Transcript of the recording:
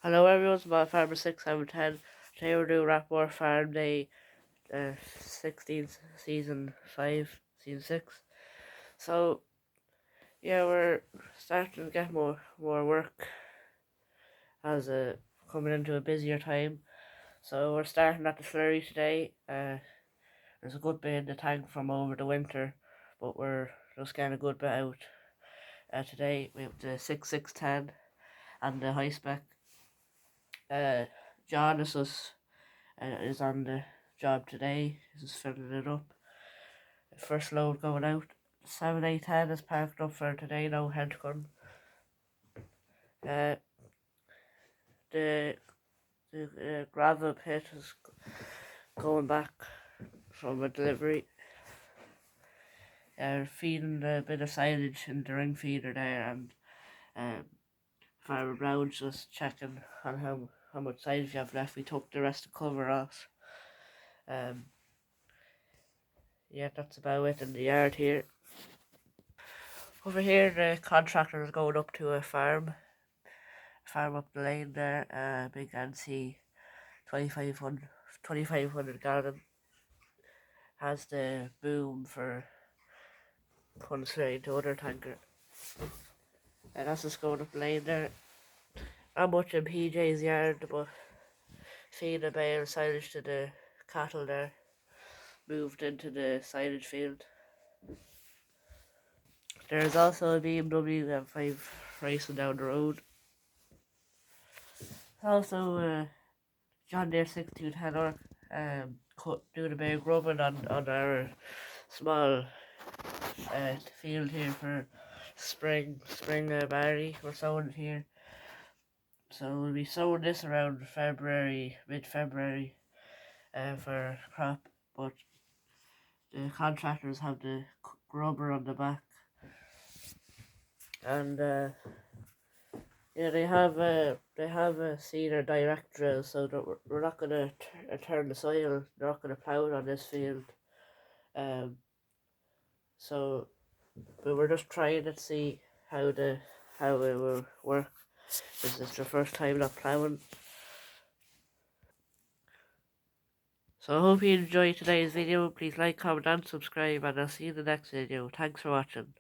Hello everyone, it's my Farmer 6 I'm 10. Today we're doing Rathmore Farm Day 16th Season 5, Season 6. So yeah, we're starting to get more work as coming into a busier time. So we're starting at the slurry today. There's a good bit in the tank from over the winter, but we're just getting a good bit out today. We have the 6610 and the high spec. John is on the job today. He's filling it up. The first load going out. 7810 is parked up for today, no head gun. Uh, the gravel pit is going back from a delivery. Feeding a bit of silage in the ring feeder there, and Farmer Brown's just checking on how much silage you have left. We took the rest of the cover off. Yeah, that's about it in the yard here. Over here, the contractor is going up to a farm up the lane there. Big NC 2500 gallon. Has the boom for putting straight into other tanker. And that's just going up the lane there. Not much in PJ's yard, but feeding a bale of silage to the cattle there. Moved into the silage field. There's also a BMW M5 racing down the road. Also, John Deere 6210 doing a bit of grubbing on our small field here for spring barley. We're sowing it here, so we'll be sowing this around mid-February for crop. But the contractors have the grubber on the back, and yeah, they have a seeder direct drill, so that we're not gonna turn the soil. They're not gonna plough it on this field. So we were just trying to see how it will work. This is the first time not ploughing. So I hope you enjoyed today's video. Please like, comment and subscribe, and I'll see you in the next video. Thanks for watching.